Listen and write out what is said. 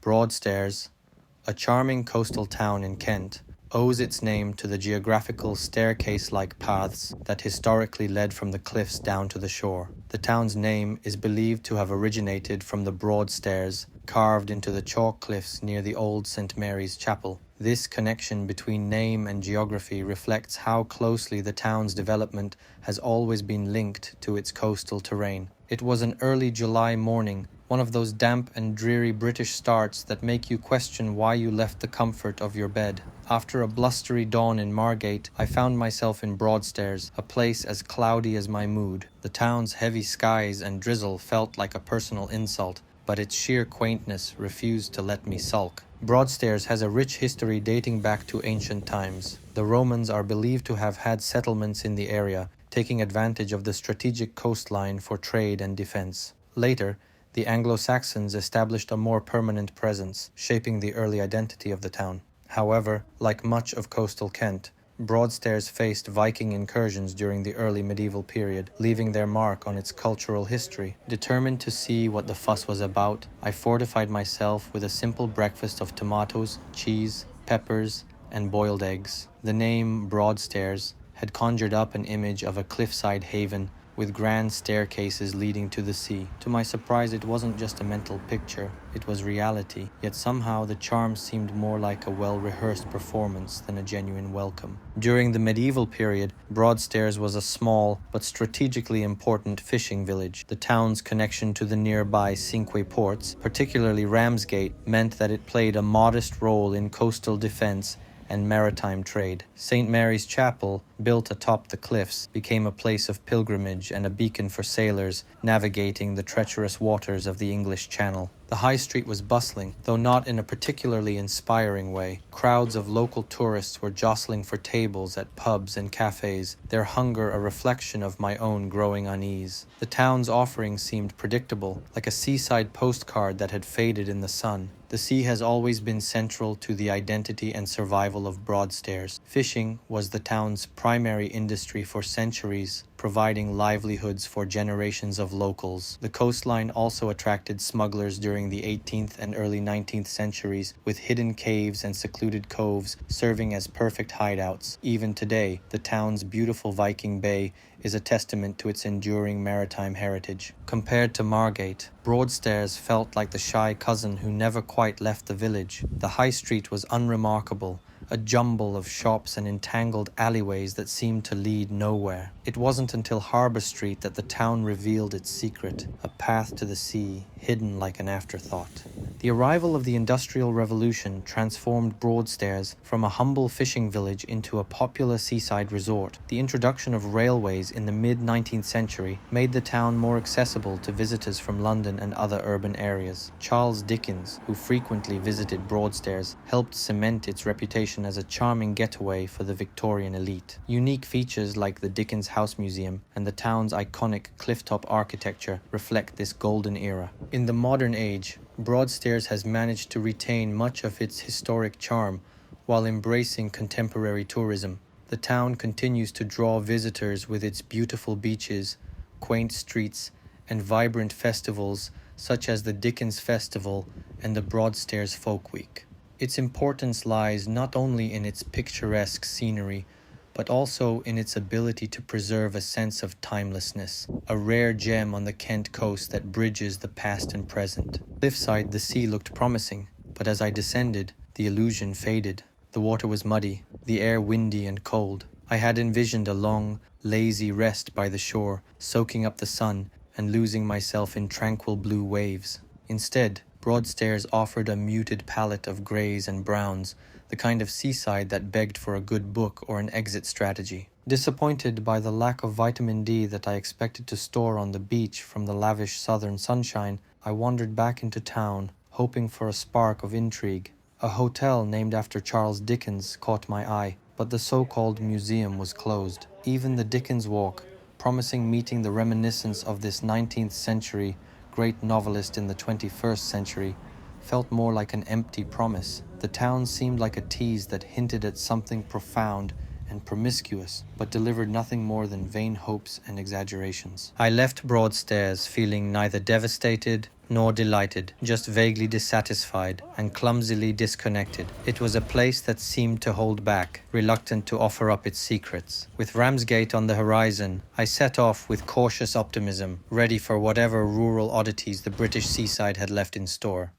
Broadstairs, a charming coastal town in Kent, owes its name to the geographical staircase-like paths that historically led from the cliffs down to the shore. The town's name is believed to have originated from the Broadstairs carved into the chalk cliffs near the old St. Mary's Chapel. This connection between name and geography reflects how closely the town's development has always been linked to its coastal terrain. It was an early July morning, one of those damp and dreary British starts that make you question why you left the comfort of your bed. After a blustery dawn in Margate, I found myself in Broadstairs, a place as cloudy as my mood. The town's heavy skies and drizzle felt like a personal insult, but its sheer quaintness refused to let me sulk. Broadstairs has a rich history dating back to ancient times. The Romans are believed to have had settlements in the area, taking advantage of the strategic coastline for trade and defense. Later, the Anglo-Saxons established a more permanent presence, shaping the early identity of the town. However, like much of coastal Kent, Broadstairs faced Viking incursions during the early medieval period, leaving their mark on its cultural history. Determined to see what the fuss was about, I fortified myself with a simple breakfast of tomatoes, cheese, peppers, and boiled eggs. The name Broadstairs had conjured up an image of a cliffside haven with grand staircases leading to the sea. To my surprise, it wasn't just a mental picture, it was reality, yet somehow the charm seemed more like a well-rehearsed performance than a genuine welcome. During the medieval period, Broadstairs was a small but strategically important fishing village. The town's connection to the nearby Cinque Ports, particularly Ramsgate, meant that it played a modest role in coastal defense and maritime trade. St. Mary's Chapel, built atop the cliffs, became a place of pilgrimage and a beacon for sailors navigating the treacherous waters of the English Channel. The high street was bustling, though not in a particularly inspiring way. Crowds of local tourists were jostling for tables at pubs and cafes, their hunger a reflection of my own growing unease. The town's offering seemed predictable, like a seaside postcard that had faded in the sun. The sea has always been central to the identity and survival of Broadstairs. Fishing was the town's primary industry for centuries, providing livelihoods for generations of locals. The coastline also attracted smugglers during the 18th and early 19th centuries, with hidden caves and secluded coves serving as perfect hideouts. Even today, the town's beautiful Viking Bay is a testament to its enduring maritime heritage. Compared to Margate, Broadstairs felt like the shy cousin who never quite left the village. The high street was unremarkable, a jumble of shops and entangled alleyways that seemed to lead nowhere. It wasn't until Harbour Street that the town revealed its secret, a path to the sea, hidden like an afterthought. The arrival of the Industrial Revolution transformed Broadstairs from a humble fishing village into a popular seaside resort. The introduction of railways in the mid-19th century made the town more accessible to visitors from London and other urban areas. Charles Dickens, who frequently visited Broadstairs, helped cement its reputation as a charming getaway for the Victorian elite. Unique features like the Dickens Museum and the town's iconic clifftop architecture reflect this golden era. In the modern age, Broadstairs has managed to retain much of its historic charm while embracing contemporary tourism. The town continues to draw visitors with its beautiful beaches, quaint streets, and vibrant festivals such as the Dickens Festival and the Broadstairs Folk Week. Its importance lies not only in its picturesque scenery, but also in its ability to preserve a sense of timelessness, a rare gem on the Kent coast that bridges the past and present. Cliffside, the sea looked promising, but as I descended, the illusion faded. The water was muddy, the air windy and cold. I had envisioned a long, lazy rest by the shore, soaking up the sun and losing myself in tranquil blue waves. Instead, Broadstairs offered a muted palette of greys and browns, the kind of seaside that begged for a good book or an exit strategy. Disappointed by the lack of vitamin D that I expected to store on the beach from the lavish southern sunshine, I wandered back into town, hoping for a spark of intrigue. A hotel named after Charles Dickens caught my eye, but the so-called museum was closed. Even the Dickens Walk, promising meeting the reminiscence of this 19th century great novelist in the 21st century, felt more like an empty promise. The town seemed like a tease that hinted at something profound and promiscuous, but delivered nothing more than vain hopes and exaggerations. I left Broadstairs feeling neither devastated nor delighted, just vaguely dissatisfied and clumsily disconnected. It was a place that seemed to hold back, reluctant to offer up its secrets. With Ramsgate on the horizon, I set off with cautious optimism, ready for whatever rural oddities the British seaside had left in store.